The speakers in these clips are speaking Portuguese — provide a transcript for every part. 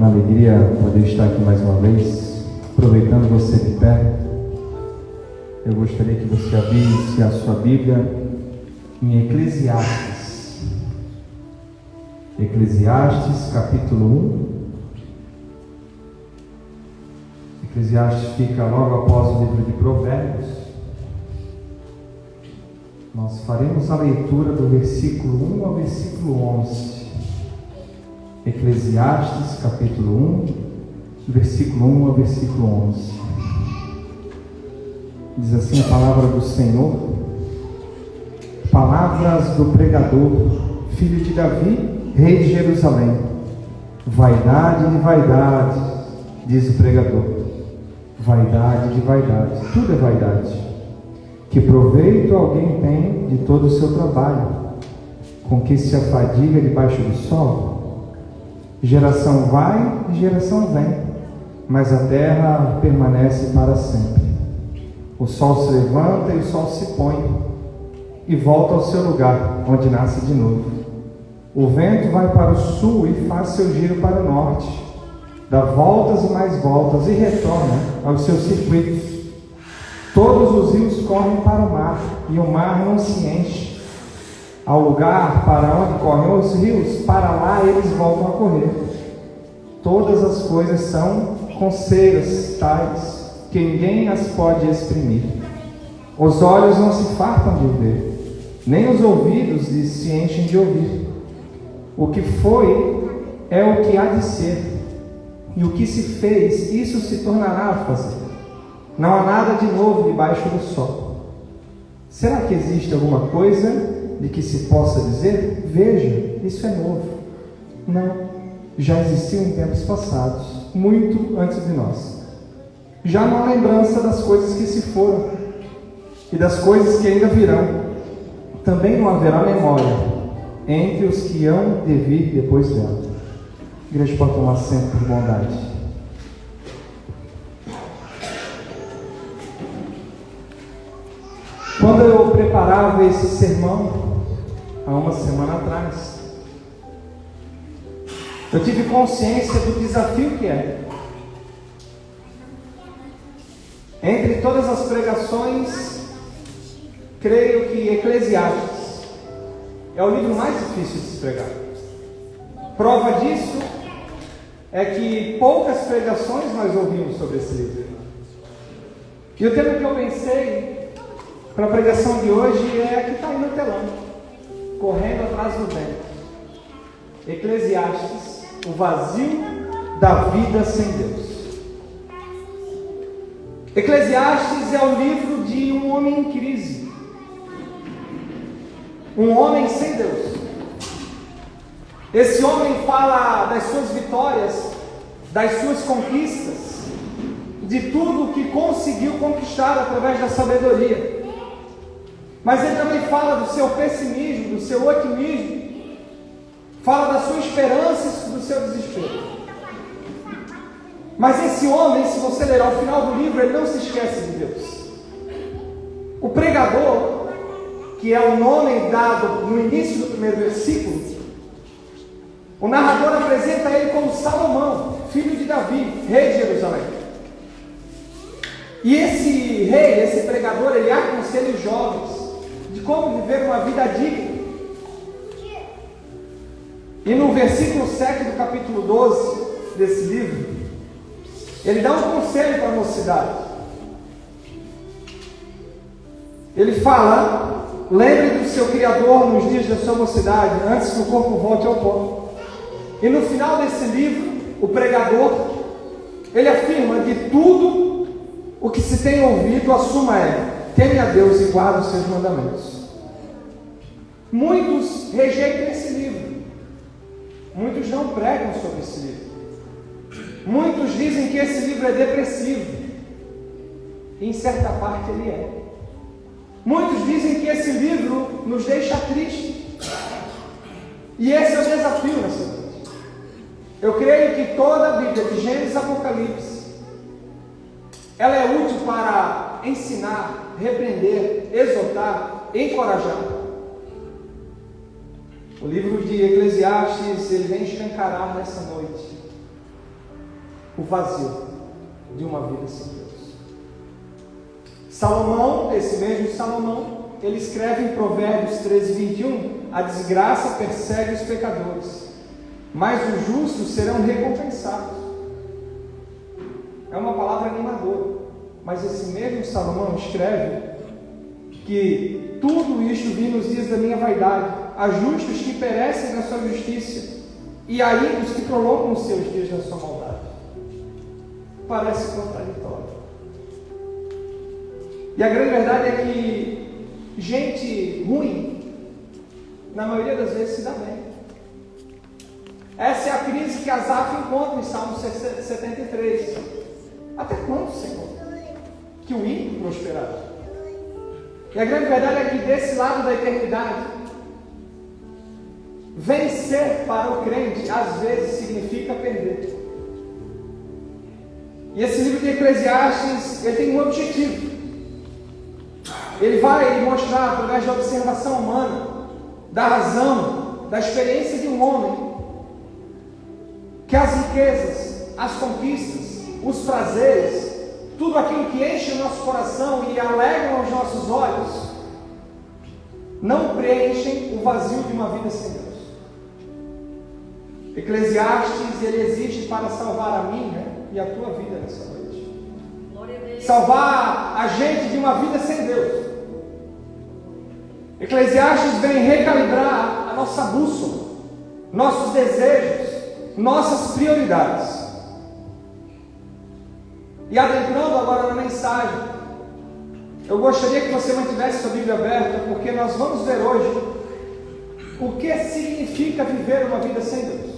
uma alegria poder estar aqui mais uma vez. Aproveitando você de pé, eu gostaria que você abrisse a sua Bíblia em Eclesiastes. Eclesiastes, capítulo 1. Eclesiastes fica logo após o livro de Provérbios. Nós faremos a leitura do versículo 1 ao versículo 11. Eclesiastes, capítulo 1, versículo 1 ao versículo 11. Diz assim a palavra do Senhor: palavras do pregador, filho de Davi, rei de Jerusalém. Vaidade de vaidade, diz o pregador. Vaidade de vaidade, tudo é vaidade. Que proveito alguém tem de todo o seu trabalho, com que se afadiga debaixo do sol? Geração vai e geração vem, mas a terra permanece para sempre. O sol se levanta e o sol se põe, e volta ao seu lugar, onde nasce de novo. O vento vai para o sul e faz seu giro para o norte, dá voltas e mais voltas, e retorna aos seus circuitos. Todos os rios correm para o mar, e o mar não se enche. Ao lugar para onde correm os rios, para lá eles voltam a correr. Todas as coisas são conceiras tais, que ninguém as pode exprimir. Os olhos não se fartam de ver, nem os ouvidos se enchem de ouvir. O que foi é o que há de ser, e o que se fez, isso se tornará a fazer. Não há nada de novo debaixo do sol. Será que existe alguma coisa de que se possa dizer: veja, isso é novo? Não, já existiu em tempos passados, muito antes de nós. Já não há lembrança das coisas que se foram e das coisas que ainda virão. Também não haverá memória entre os que hão de vir depois dela. A igreja pode tomar assento por bondade. Quando eu preparava esse sermão, há uma semana atrás, eu tive consciência do desafio que é. Entre todas as pregações, creio que Eclesiastes é o livro mais difícil de se pregar. Prova disso é que poucas pregações nós ouvimos sobre esse livro. E o tema que eu pensei para a pregação de hoje é a que está aí no telão, correndo atrás do vento. Eclesiastes, o vazio da vida sem Deus. Eclesiastes é o livro de um homem em crise, um homem sem Deus. Esse homem fala das suas vitórias, das suas conquistas, de tudo o que conseguiu conquistar através da sabedoria. Mas ele também fala do seu pessimismo, do seu otimismo, fala da sua esperança e do seu desespero. Mas esse homem, se você ler ao final do livro, ele não se esquece de Deus. O pregador, que é o nome dado no início do primeiro versículo, o narrador apresenta ele como Salomão, filho de Davi, rei de Jerusalém. E esse rei, esse pregador, ele aconselha os jovens de como viver uma vida digna. E no versículo 7 do capítulo 12 desse livro, ele dá um conselho para a mocidade. Ele fala: lembre do seu Criador nos dias da sua mocidade, antes que o corpo volte ao pó. E no final desse livro, o pregador, ele afirma: de tudo o que se tem ouvido, a suma é: teme a Deus e guarda os seus mandamentos. Muitos rejeitam esse livro. Muitos não pregam sobre esse livro. Muitos dizem que esse livro é depressivo. E em certa parte ele é. Muitos dizem que esse livro nos deixa tristes. E esse é o desafio nessa noite. Eu creio que toda a Bíblia, de Gênesis a Apocalipse, ela é útil para ensinar, repreender, exortar, encorajar. O livro de Eclesiastes, ele vem escancarar nessa noite o vazio de uma vida sem Deus. Salomão, esse mesmo Salomão, ele escreve em Provérbios 13:21: a desgraça persegue os pecadores, mas os justos serão recompensados. É uma palavra animadora, mas esse mesmo Salomão escreve que tudo isto vi nos dias da minha vaidade, há justos que perecem na sua justiça, e ainda os que prolongam os seus dias na sua maldade. Parece contraditório. E a grande verdade é que gente ruim, na maioria das vezes, se dá bem. Essa é a crise que Asaf encontra em Salmo 73. Até quando, Senhor, que o ímpio prosperará? E a grande verdade é que desse lado da eternidade, vencer para o crente às vezes significa perder. E esse livro de Eclesiastes, ele tem um objetivo. Ele vai mostrar, através da observação humana, da razão, da experiência de um homem, que as riquezas, as conquistas, os prazeres, tudo aquilo que enche o nosso coração e alegram os nossos olhos, não preenchem o vazio de uma vida sem Deus. Eclesiastes, ele existe para salvar a minha e a tua vida nessa noite. Salvar a gente de uma vida sem Deus. Eclesiastes vem recalibrar a nossa bússola, nossos desejos, nossas prioridades. E adentrando agora na mensagem, eu gostaria que você mantivesse sua Bíblia aberta, porque nós vamos ver hoje o que significa viver uma vida sem Deus.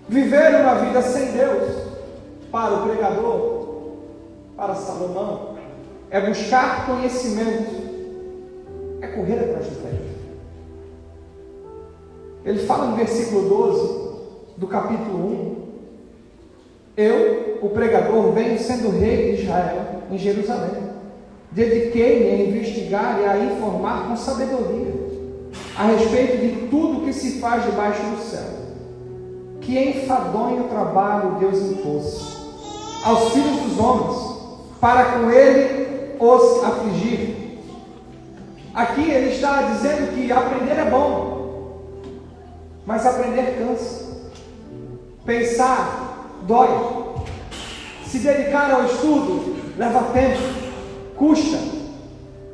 Viver uma vida sem Deus, para o pregador, para Salomão, é buscar conhecimento, é correr atrás do tempo. Ele fala no versículo 12 do capítulo 1: eu, o pregador, venho sendo rei de Israel em Jerusalém. Dediquei-me a investigar e a informar com sabedoria a respeito de tudo que se faz debaixo do céu. Que enfadonho trabalho Deus impôs aos filhos dos homens, para com ele os afligir. Aqui ele está dizendo que aprender é bom, mas aprender cansa. Pensar dói. Se dedicar ao estudo leva tempo, custa,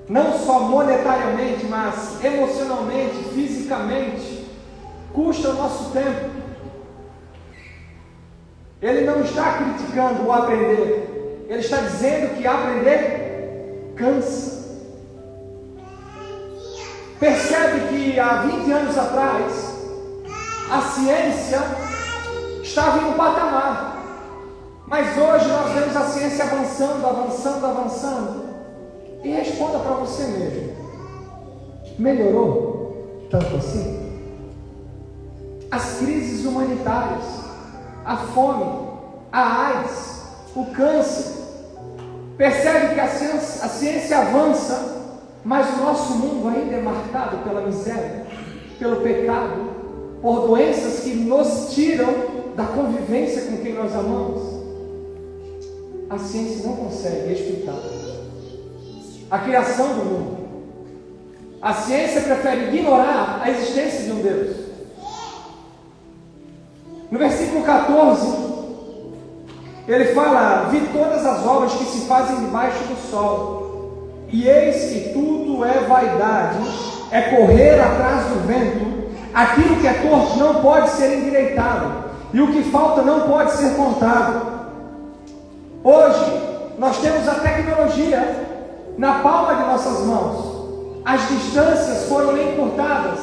não só monetariamente, mas emocionalmente, fisicamente, custa o nosso tempo. Ele não está criticando o aprender, ele está dizendo que aprender cansa. Percebe que há 20 anos atrás a ciência estava em um patamar, mas hoje nós vemos a ciência avançando, avançando, avançando. E responda para você mesmo: melhorou tanto assim? As crises humanitárias, a fome, a AIDS, o câncer. Percebe que a ciência avança, mas o nosso mundo ainda é marcado pela miséria, pelo pecado, por doenças que nos tiram da convivência com quem nós amamos. A ciência não consegue explicar a criação do mundo. A ciência prefere ignorar a existência de um Deus. No versículo 14, ele fala: vi todas as obras que se fazem debaixo do sol, e eis que tudo é vaidade, é correr atrás do vento. Aquilo que é torto não pode ser endireitado, e o que falta não pode ser contado. Hoje nós temos a tecnologia na palma de nossas mãos. As distâncias foram encurtadas,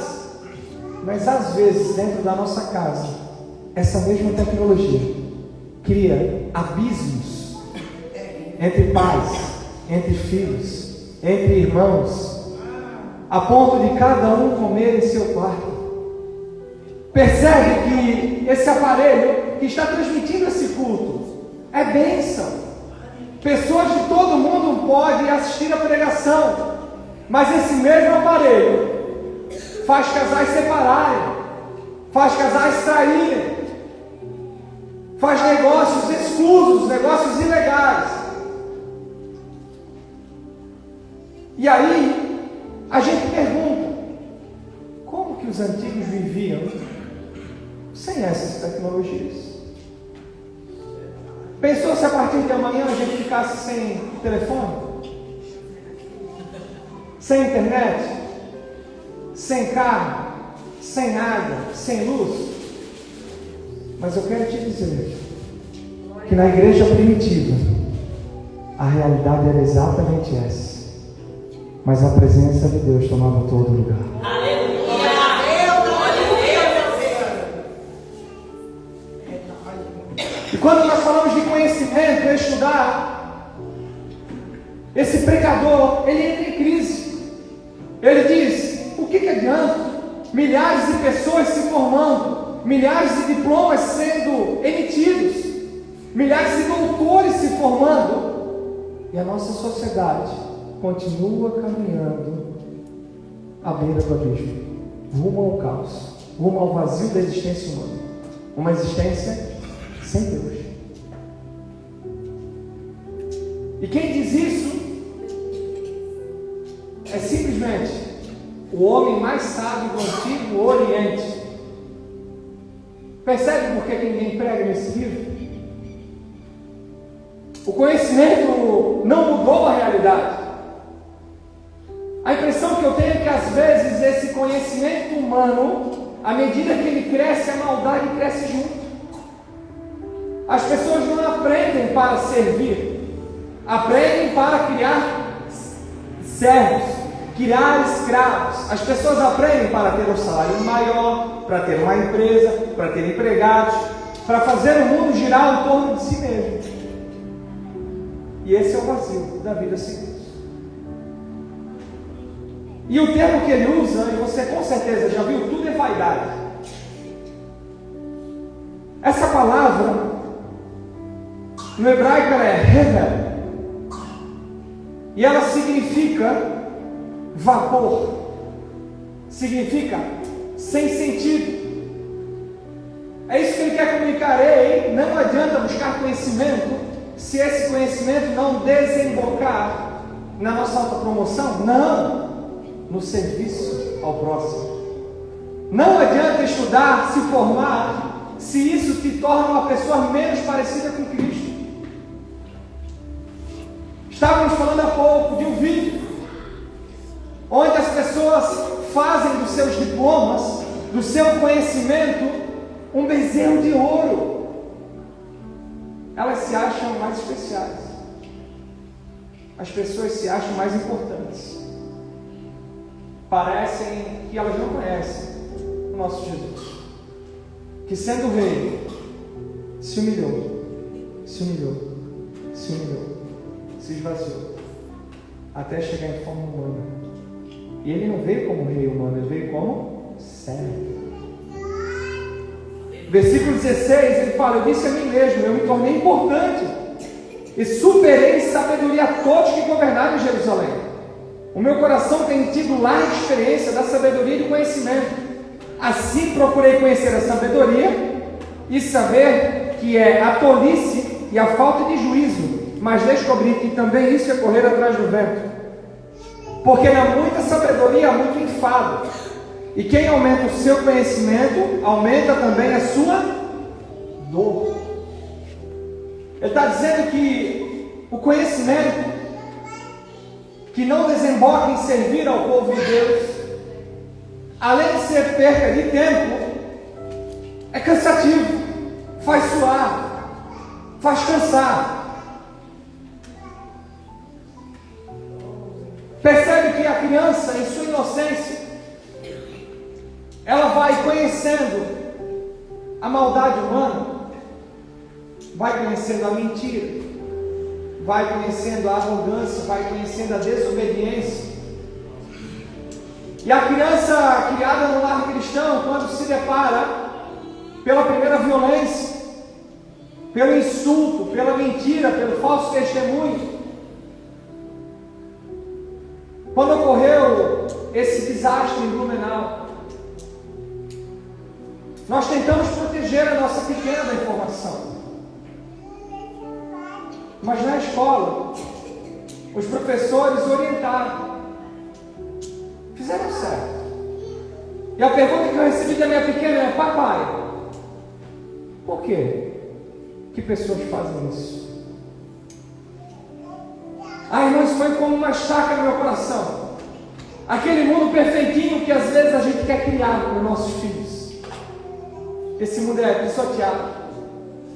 mas às vezes dentro da nossa casa, essa mesma tecnologia cria abismos entre pais, entre filhos, entre irmãos, a ponto de cada um comer em seu quarto. Percebe que esse aparelho que está transmitindo esse culto é bênção. Pessoas de todo mundo podem assistir a pregação, mas esse mesmo aparelho faz casais separarem, faz casais traírem. faz negócios escusos, negócios ilegais. E aí, a gente pergunta, como que os antigos viviam sem essas tecnologias? Pensou se a partir de amanhã a gente ficasse sem telefone? Sem internet? Sem carro? Sem água? Sem luz? Mas eu quero te dizer que na igreja primitiva a realidade era exatamente essa. Mas a presença de Deus tomava todo lugar. E quando nós falamos de conhecimento, estudar, esse pregador, ele entra em crise. Ele diz, o que adianta? Milhares de pessoas se formando, milhares de diplomas sendo emitidos, milhares de doutores se formando, e a nossa sociedade continua caminhando à beira do abismo, rumo ao caos, rumo ao vazio da existência humana, uma existência sem Deus. E quem diz isso é simplesmente o homem mais sábio do Antigo Oriente. Percebe por que ninguém prega nesse livro? O conhecimento não mudou a realidade. A impressão que eu tenho é que às vezes esse conhecimento humano, à medida que ele cresce, a maldade cresce junto. As pessoas não aprendem para servir, aprendem para criar servos, criar escravos. As pessoas aprendem para ter um salário maior, para ter uma empresa, para ter empregados, para fazer o mundo girar em torno de si mesmo. E esse é o vazio da vida sem Deus. E o termo que ele usa, e você com certeza já viu, tudo é vaidade. Essa palavra no hebraico ela é hevel, e ela significa vapor, significa sem sentido. É isso que ele quer comunicar. Ei, não adianta buscar conhecimento se esse conhecimento não desembocar na nossa autopromoção, não, no serviço ao próximo. Não adianta estudar, se formar, se isso te torna uma pessoa menos parecida com Cristo. Estávamos falando há pouco de um vídeo onde as pessoas fazem dos seus diplomas, do seu conhecimento, um bezerro de ouro. Elas se acham mais especiais. As pessoas se acham mais importantes. Parecem que elas não conhecem o nosso Jesus, que sendo rei, se humilhou, se esvaziou, até chegar em forma humana. E ele não veio como rei humano, ele veio como servo. Versículo 16, ele fala, eu disse a mim mesmo, eu me tornei importante, e superei em sabedoria a todos que governaram em Jerusalém. O meu coração tem tido larga experiência da sabedoria e do conhecimento. Assim procurei conhecer a sabedoria e saber que é a tolice e a falta de juízo, mas descobri que também isso é correr atrás do vento. Porque na muita sabedoria há muito enfado, e quem aumenta o seu conhecimento, aumenta também a sua dor. Ele está dizendo que o conhecimento que não desemboca em servir ao povo de Deus, além de ser perca de tempo, é cansativo, faz suar, faz cansar. Percebe que a criança, em sua inocência, ela vai conhecendo a maldade humana, vai conhecendo a mentira, vai conhecendo a arrogância, vai conhecendo a desobediência. E a criança criada no lar cristão, quando se depara pela primeira violência, pelo insulto, pela mentira, pelo falso testemunho, quando ocorreu esse desastre em Blumenau, nós tentamos proteger a nossa pequena da informação. Mas na escola, os professores orientaram, fizeram certo. E a pergunta que eu recebi da minha pequena é: papai, por quê que pessoas fazem isso? Irmão, isso foi como uma estaca no meu coração. Aquele mundo perfeitinho que às vezes a gente quer criar para os nossos filhos. Esse mundo é pisoteado,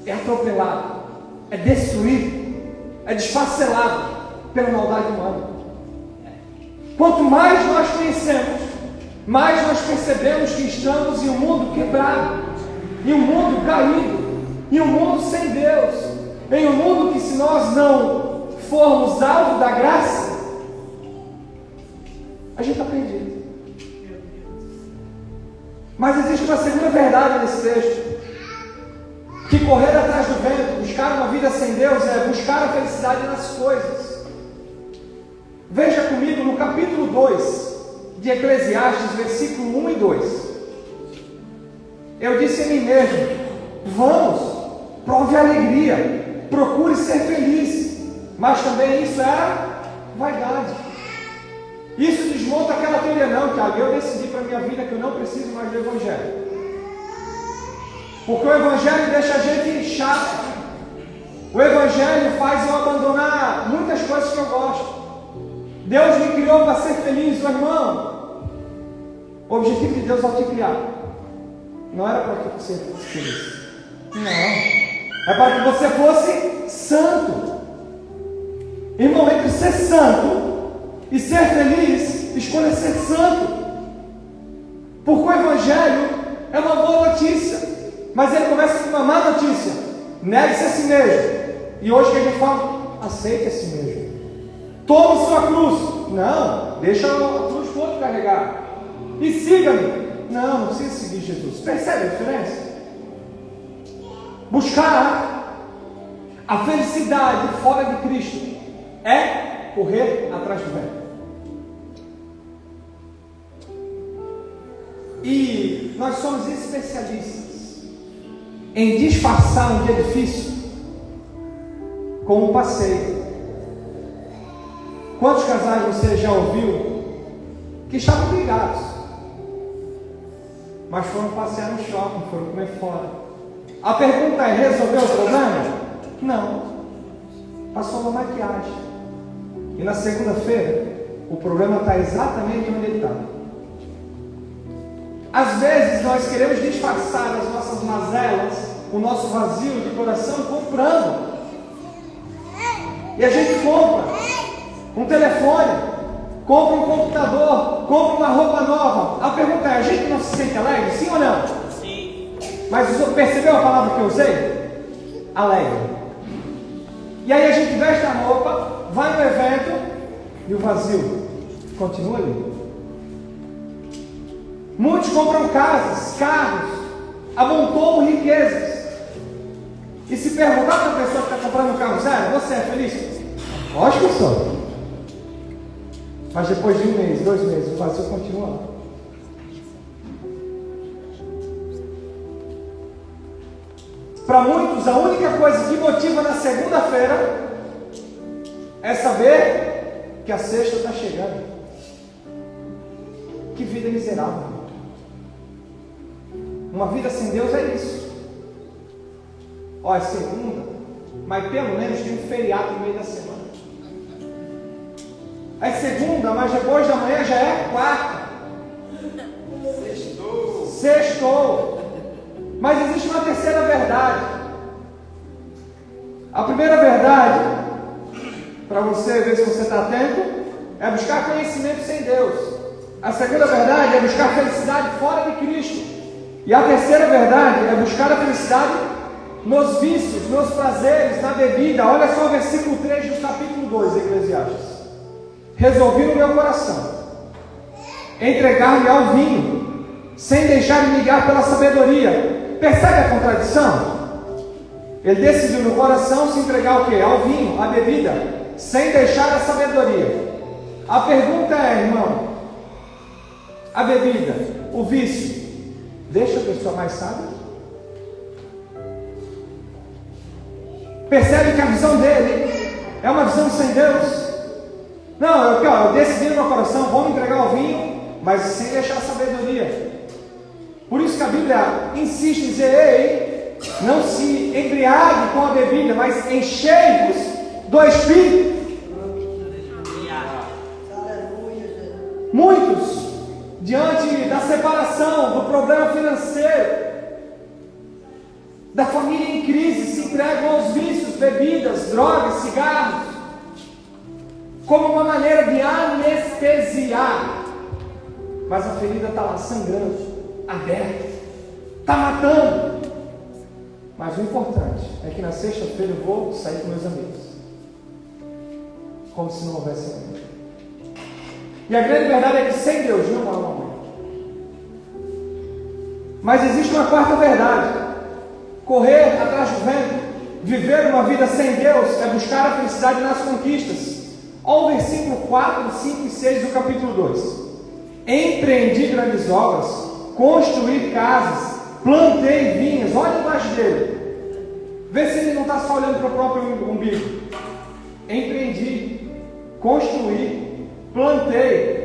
é atropelado, é destruído, é desfacelado pela maldade humana. Quanto mais nós conhecemos, mais nós percebemos que estamos em um mundo quebrado, em um mundo caído, em um mundo sem Deus, em um mundo que, se nós não formos alvo da graça, a gente está perdido. Mas existe uma segunda verdade nesse texto: que correr atrás do vento, buscar uma vida sem Deus, é buscar a felicidade nas coisas. Veja comigo no capítulo 2 de Eclesiastes, versículo 1 e 2. Eu disse a mim mesmo: vamos, prove alegria, procure ser feliz. Mas também isso é vaidade. Isso desmonta aquela teoria: não, Tiago, eu decidi para a minha vida que eu não preciso mais do Evangelho. Porque o Evangelho deixa a gente chato. O Evangelho faz eu abandonar muitas coisas que eu gosto. Deus me criou para ser feliz, meu irmão. O objetivo de Deus ao te criar não era para que você fosse feliz. Não. É para que você fosse santo. Irmão, entre ser santo e ser feliz, escolha ser santo. Porque o Evangelho é uma boa notícia, mas ele começa com uma má notícia: negue-se a si mesmo. E hoje que a gente fala: aceite a si mesmo. Tome sua cruz. Não, deixa a cruz para outro carregar. E siga-me. Não precisa seguir Jesus. Percebe a diferença? Buscar a felicidade fora de Cristo é correr atrás do vento. E nós somos especialistas em disfarçar um dia difícil com um passeio. Quantos casais você já ouviu que estavam brigados, mas foram passear no shopping, foram comer fora? A pergunta é: resolveu o problema? Não. Passou uma maquiagem. E na segunda-feira, o problema está exatamente onde ele está. Às vezes nós queremos disfarçar as nossas mazelas, o nosso vazio de coração, comprando. E a gente compra um telefone, compra um computador, compra uma roupa nova. A pergunta é: a gente não se sente alegre? Sim ou não? Sim. Mas percebeu a palavra que eu usei? Alegre. E aí a gente veste a roupa, vai no evento e o vazio continua ali. Muitos compram casas, carros, amontoam riquezas. E se perguntar para a pessoa que está comprando um carro zero: você é feliz? Lógico que sou. Mas depois de 1 mês, 2 meses, o vazio continua lá. Para muitos, a única coisa que motiva na segunda-feira é saber que a sexta está chegando. Que vida miserável. Uma vida sem Deus é isso. Ó, é segunda, mas pelo menos tem um feriado no meio da semana. É segunda, mas depois da manhã já é quarta. Sextou. Mas existe uma terceira verdade. A primeira verdade, para você ver se você está atento, é buscar conhecimento sem Deus. A segunda verdade é buscar felicidade fora de Cristo. E a terceira verdade é buscar a felicidade nos vícios, nos prazeres, na bebida. Olha só o versículo 3 do capítulo 2 de Eclesiastes. Resolvi no meu coração entregar-me ao vinho, sem deixar me ligar pela sabedoria. Percebe a contradição? Ele decidiu no coração se entregar o quê? Ao vinho, à bebida, sem deixar a sabedoria. A pergunta é, irmão: a bebida, o vício, deixa a pessoa mais sábia? Percebe que a visão dele é uma visão sem Deus. Não, eu decidi no meu coração, vou me entregar ao vinho, mas sem deixar a sabedoria. Por isso que a Bíblia insiste em dizer: ei, não se embriague com a bebida, mas enchei-vos do Espírito. Muitos, diante da separação, do problema financeiro, da família em crise, se entregam aos vícios, bebidas, drogas, cigarros, como uma maneira de anestesiar. Mas a ferida está lá sangrando, aberta, está matando. Mas o importante é que na sexta-feira eu vou sair com meus amigos, como se não houvesse amanhã. E a grande verdade é que sem Deus não há amanhã. Mas existe uma quarta verdade: correr atrás do vento, viver uma vida sem Deus, é buscar a felicidade nas conquistas. Olha o versículo 4, 5 e 6 do capítulo 2. Empreendi grandes obras, construí casas, plantei vinhas. Olha embaixo dele, vê se ele não está só olhando para o próprio umbigo. Empreendi, construí, plantei.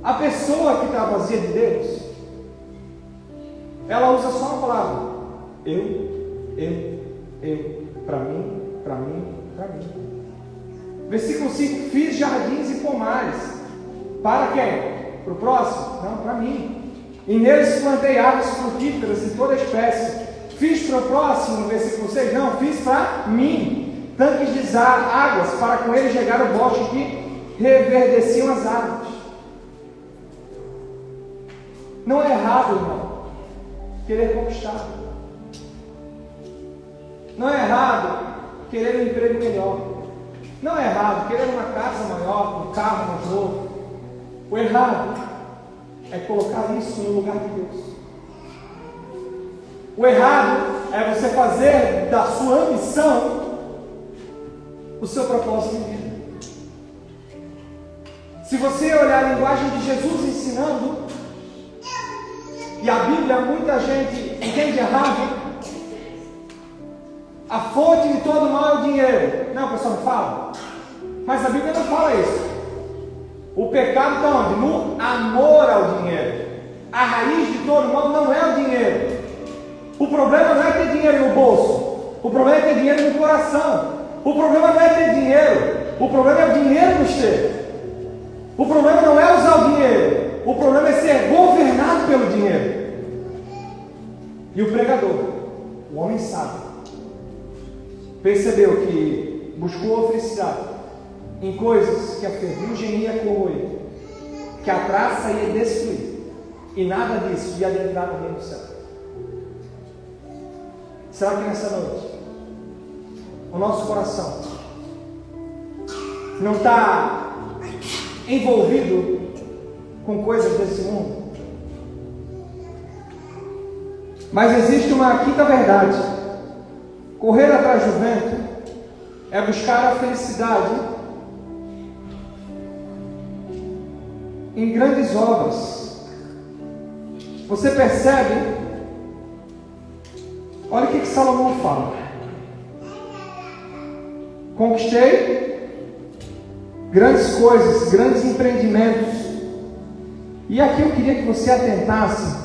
A pessoa que está vazia de Deus, ela usa só uma palavra: eu, para mim, para mim, para mim. Versículo 5: fiz jardins e pomares. Para quem? Para o próximo? Não, para mim. E neles plantei árvores frutíferas de toda espécie. Fiz para o próximo, no versículo 6? Não, fiz para mim. Tanques de águas, para com eles regar o bosque que reverdeciam as árvores. Não é errado, irmão, querer conquistar. Não é errado querer um emprego melhor. Não é errado querer uma casa maior, um carro mais novo. O errado é colocar isso no lugar de Deus. O errado é você fazer da sua ambição o seu propósito de vida. Se você olhar a linguagem de Jesus ensinando, e a Bíblia, muita gente entende errado, a fonte de todo mal é o dinheiro. Não, o pessoal não fala. Mas a Bíblia não fala isso. O pecado está onde? No amor ao dinheiro. A raiz de todo mal não é o dinheiro. O problema não é ter dinheiro no bolso. O problema é ter dinheiro no coração. O problema não é ter dinheiro. O problema é o dinheiro nos ter. O problema não é usar o dinheiro. O problema é ser governado pelo dinheiro. E o pregador, o homem sábio, percebeu que buscou a felicidade em coisas que a ferrugem ia corroer, que a traça ia destruir, e nada disso ia adentrar no reino do céu. Será que nessa noite o nosso coração não está envolvido com coisas desse mundo? Mas existe uma quinta verdade: correr atrás do vento é buscar a felicidade em grandes obras. Você percebe? Olha o que Salomão fala: conquistei grandes coisas, grandes empreendimentos. E aqui eu queria que você atentasse,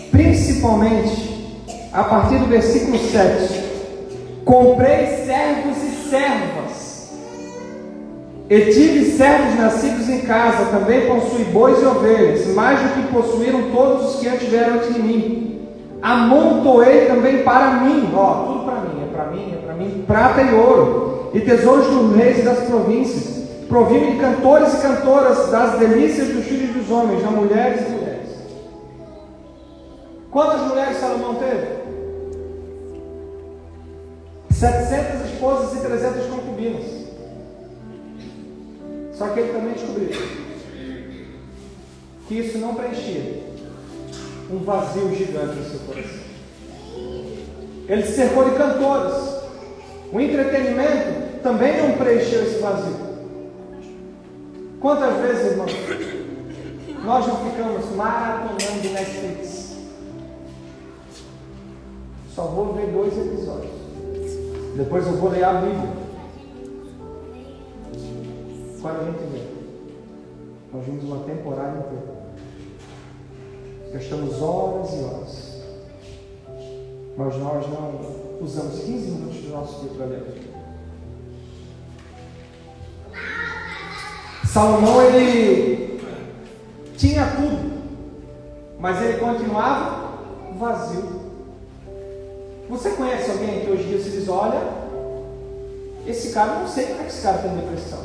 principalmente a partir do versículo 7. Comprei servos e servas, e tive servos nascidos em casa. Também possuí bois e ovelhas, mais do que possuíram todos os que antes vieram antes de mim. Amontoei também para mim, tudo para mim, é para mim, prata e ouro, e tesouros dos reis e das províncias. Provi-me de cantores e cantoras, das delícias dos filhos dos homens, de mulheres e mulheres. Quantas mulheres Salomão teve? 700 esposas e 300 concubinas. Só que ele também descobriu que isso não preenchia um vazio gigante no seu coração. Ele se cercou de cantores. O entretenimento também não preencheu esse vazio. Quantas vezes, irmãos, nós não ficamos maratonando de Netflix? Só vou ver 2 episódios. Depois eu vou ler a Bíblia. Quando a gente lê, nós vimos uma temporada inteira. Gastamos horas e horas. Mas nós não usamos 15 minutos do nosso dia para ler a Bíblia. Salomão, ele tinha tudo, mas ele continuava vazio. Você conhece alguém que hoje em dia se diz, olha, esse cara, não sei como é que esse cara tem depressão.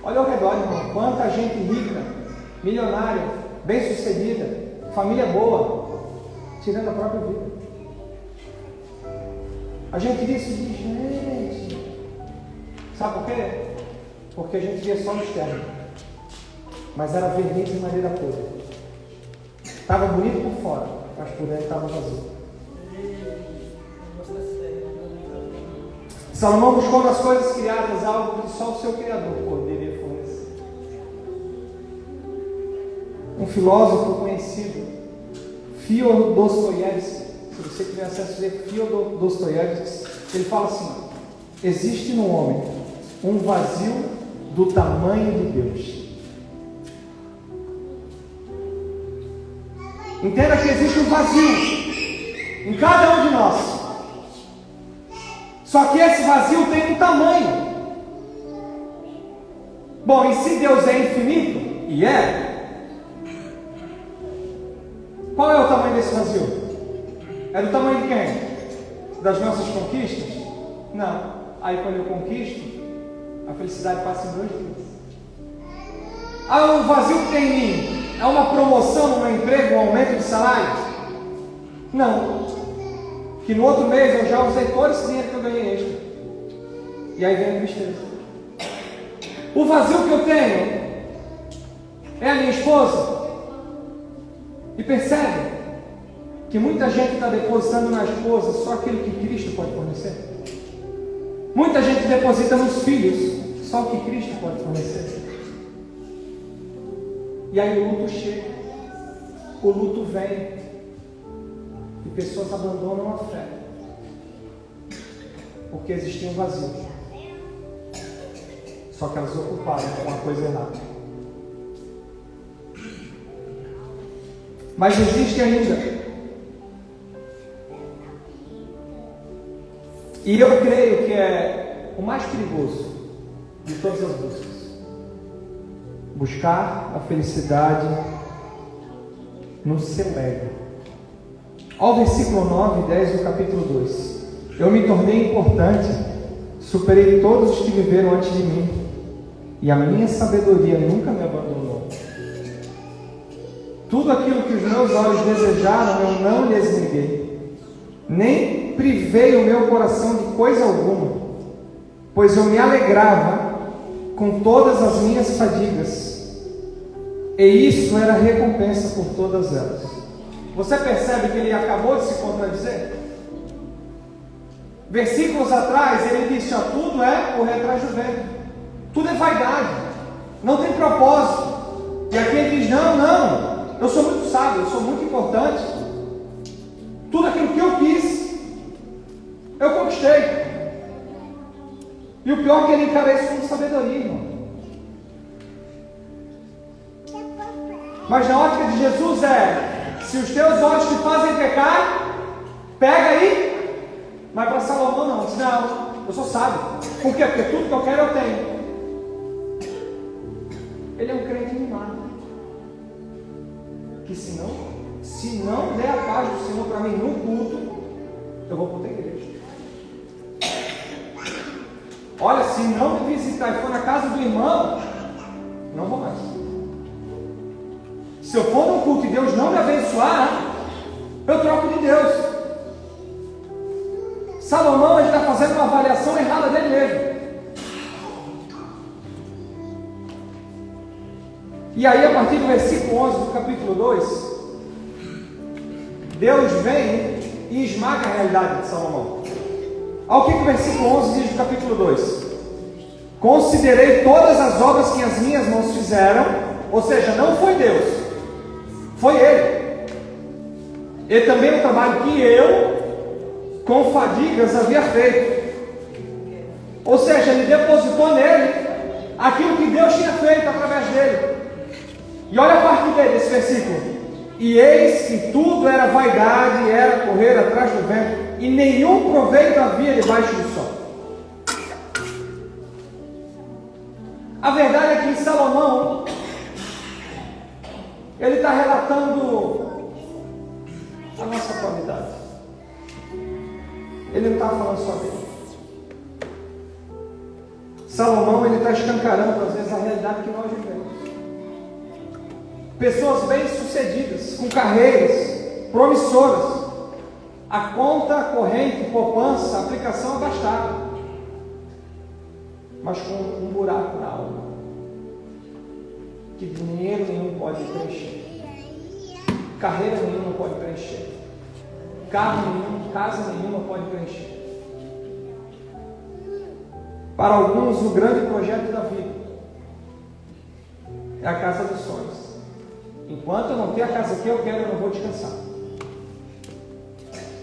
Olha ao redor, irmão, quanta gente rica, milionária, bem-sucedida, família boa, tirando a própria vida. A gente diz, gente, sabe por quê? Porque a gente via só no externo, mas era vermelho de maneira podre. Estava bonito por fora, mas por dentro estava vazio. Salomão buscou nas coisas criadas algo que só o seu Criador poderia fornecer. Um filósofo conhecido, Fyodor Dostoiévski, se você tiver acesso a ler Fyodor Dostoiévski, ele fala assim: existe no homem um vazio do tamanho de Deus. Entenda que existe um vazio em cada um de nós. Só que esse vazio tem um tamanho. Bom, e se Deus é infinito, e é, qual é o tamanho desse vazio? É do tamanho de quem? Das nossas conquistas? Não. Aí quando eu conquisto, a felicidade passa em 2 dias. Ah, o vazio que tem em mim é uma promoção no meu emprego, um aumento de salário? Não. Que no outro mês eu já usei todo esse dinheiro que eu ganhei extra. E aí vem a tristeza. O vazio que eu tenho é a minha esposa. E percebe que muita gente está depositando na esposa só aquilo que Cristo pode fornecer. Muita gente deposita nos filhos só o que Cristo pode fornecer. E aí o luto chega, o luto vem, e pessoas abandonam a fé, porque existia um vazio, só que elas ocuparam com a coisa errada. Mas existe ainda, e eu creio que é o mais perigoso de todas as buscas, buscar a felicidade no seu ego. Olha o versículo 9 e 10 do capítulo 2. Eu me tornei importante, superei todos os que viveram antes de mim, e a minha sabedoria nunca me abandonou. Tudo aquilo que os meus olhos desejaram, eu não lhes neguei, nem privei o meu coração de coisa alguma, pois eu me alegrava com todas as minhas fadigas, e isso era recompensa por todas elas. Você percebe que ele acabou de se contradizer? Versículos atrás ele disse: ó, tudo é correr atrás do vento, tudo é vaidade, não tem propósito. E aqui ele diz: não, eu sou muito sábio, eu sou muito importante, tudo aquilo que eu quis eu conquistei. E o pior é que ele encara isso como sabedoria, irmão. Mas na ótica de Jesus se os teus olhos te fazem pecar, pega aí. Mas para Salomão não, diz: não, eu sou sábio. Por quê? Porque tudo que eu quero eu tenho. Ele é um crente mimado, que se não der a paz do Senhor para mim no culto, eu vou para outra igreja. Olha, se não me visitar e for na casa do irmão, não vou mais. Se eu for num culto e Deus não me abençoar, eu troco de Deus. Salomão está fazendo uma avaliação errada dele mesmo. E aí, a partir do versículo 11 do capítulo 2, Deus vem e esmaga a realidade de Salomão. Olha o que o versículo 11 diz do capítulo 2: considerei todas as obras que as minhas mãos fizeram. Ou seja, não foi Deus, foi ele. E também o trabalho que eu com fadigas havia feito. Ou seja, ele depositou nele aquilo que Deus tinha feito através dele. E olha a parte B desse versículo. E eis que tudo era vaidade, era correr atrás do vento, e nenhum proveito havia debaixo do sol. A verdade é que em Salomão, ele está relatando a nossa qualidade. Ele não está falando só dele. Salomão, ele está escancarando às vezes a realidade que nós vivemos. Pessoas bem-sucedidas, com carreiras promissoras, a conta corrente, poupança, aplicação abastada, mas com um buraco na alma, que dinheiro nenhum pode preencher, carreira nenhuma pode preencher, carro nenhum, casa nenhuma pode preencher. Para alguns, o grande projeto da vida é a casa dos sonhos. Enquanto eu não ter a casa que eu quero, eu não vou descansar.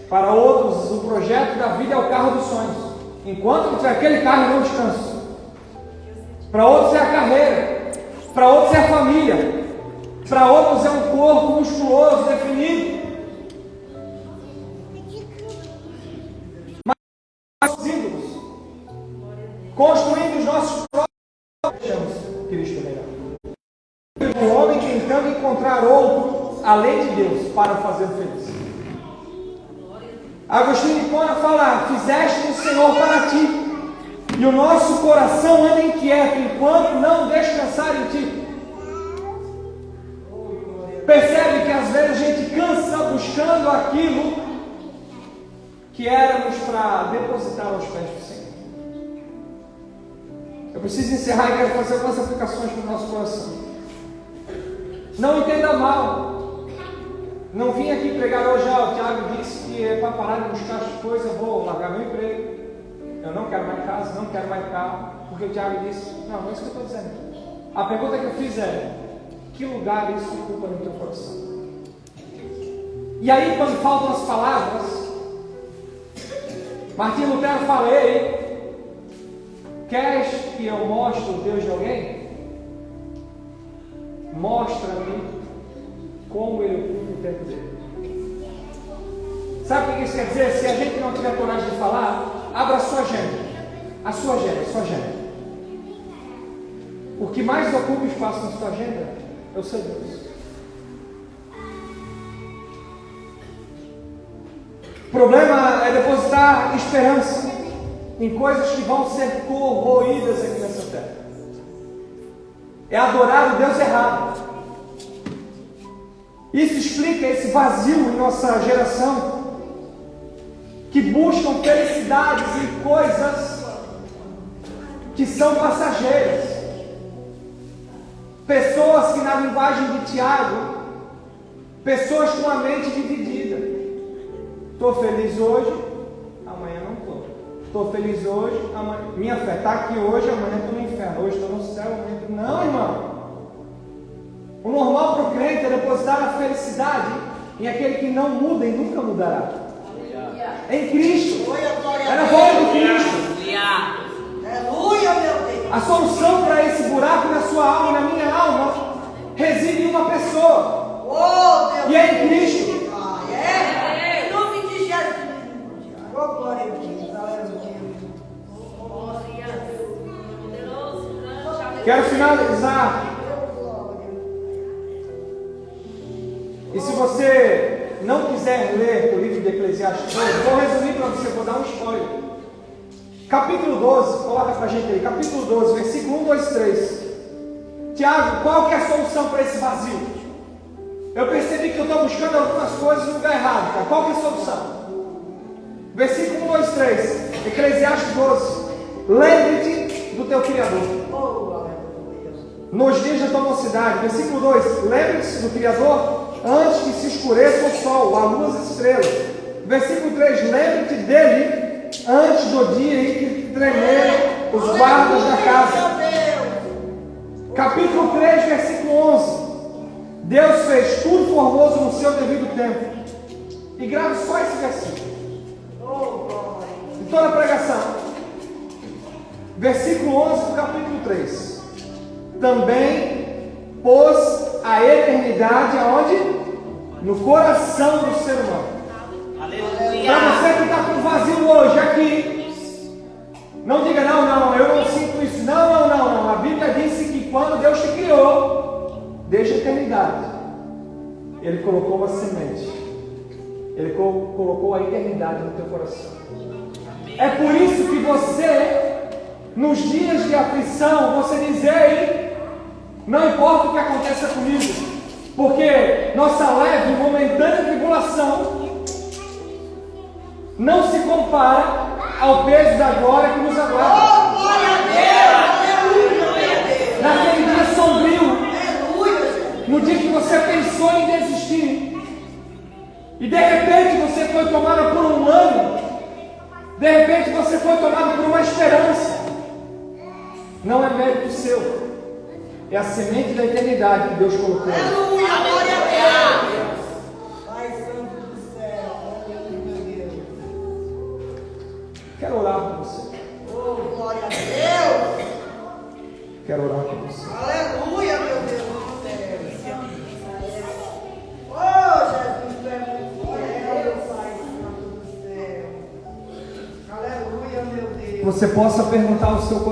Para outros, o projeto da vida é o carro dos sonhos. Enquanto não tiver aquele carro, eu não descanso. Para outros é a carreira. Para outros é a família. Para outros é um corpo musculoso, definido. Mas os ídolos, construindo os nossos próprios, Cristo melhor. O homem tentando encontrar outro além de Deus para o fazer feliz. Agostinho de Hipona fala: fizeste o Senhor para ti, e o nosso coração anda inquieto enquanto não descansar em ti. Percebe que às vezes a gente cansa buscando aquilo que éramos para depositar aos pés do Senhor. Eu preciso encerrar e quero fazer algumas aplicações para o nosso coração. Não entenda mal. Não vim aqui pregar hoje. O Tiago disse que é para parar de buscar as coisas, eu vou largar meu emprego. Eu não quero mais casa, não quero mais carro. Porque o Tiago disse, não é isso que eu estou dizendo. A pergunta que eu fiz é: que lugar isso ocupa no teu coração? E aí, quando faltam as palavras, Martinho Lutero fala: ei, queres que eu mostre o Deus de alguém? Mostra-me como ele ocupa o tempo dele. Sabe o que isso quer dizer? Se a gente não tiver coragem de falar, abra a sua agenda. A sua agenda. O que mais ocupa espaço na sua agenda é o seu Deus. O problema é depositar esperança em coisas que vão ser corroídas aqui nessa terra. É adorar o Deus errado. Isso explica esse vazio em nossa geração, que buscam felicidades em coisas que são passageiras. Pessoas que, na linguagem de Tiago, pessoas com a mente dividida. Estou feliz hoje, amanhã não estou. Estou feliz hoje, amanhã. Minha fé está aqui hoje, amanhã estou no inferno. Hoje estou no céu, amanhã estou... Não, irmão. O normal para o crente é depositar a felicidade em aquele que não muda e nunca mudará. Em Cristo. É na volta do Cristo. Aleluia, meu Deus. A solução para esse buraco na sua alma e na minha alma reside em uma pessoa. Oh, Deus. E é em Cristo. É? Em nome de Jesus. Oh, glória a Deus. Quero finalizar. E se você não quiser ler o livro de Eclesiastes, vou resumir para você, vou dar um spoiler. Capítulo 12, coloca para a gente aí, capítulo 12, versículo 1, 2, 3. Tiago, qual que é a solução para esse vazio? Eu percebi que eu estou buscando algumas coisas no lugar errado, tá? Qual que é a solução? Versículo 1, 2, 3, Eclesiastes 12. Lembre-te do teu Criador nos dias da tua mocidade. Versículo 2, lembre-te do Criador antes que se escureça o sol, a lua e as estrelas. Versículo 3, lembre-te dele antes do dia em que tremerem os guardas da casa. Capítulo 3, versículo 11. Deus fez tudo formoso no seu devido tempo. E grave só esse versículo. Continuando a pregação. Versículo 11 do capítulo 3. Também pôs a eternidade aonde? No coração do ser humano. Para você que está com vazio hoje aqui, não diga não, eu não sinto isso. Não. A Bíblia disse que quando Deus te criou, desde a eternidade, Ele colocou uma semente. Ele colocou a eternidade no teu coração. É por isso que você, nos dias de aflição, você diz: ei, não importa o que aconteça comigo, porque nossa leve e momentânea tribulação não se compara ao peso da glória que nos aguarda. Oh, glória a Deus! Aleluia! Naquele dia sombrio, Aleluia! no dia que você pensou em desistir, e de repente você foi tomado por um ânimo, de repente você foi tomado por uma esperança. Não é mérito seu, é a semente da eternidade que Deus colocou. Aleluia! Glória a Deus! Pai Santo do céu, aleluia, Deus. Quero orar por você. Oh, glória a Deus! Quero orar por você. Aleluia, meu Deus do céu! Oh, Jesus, tu é muito fiel, Pai Santo do céu. Aleluia, meu Deus. Você possa perguntar ao seu coração: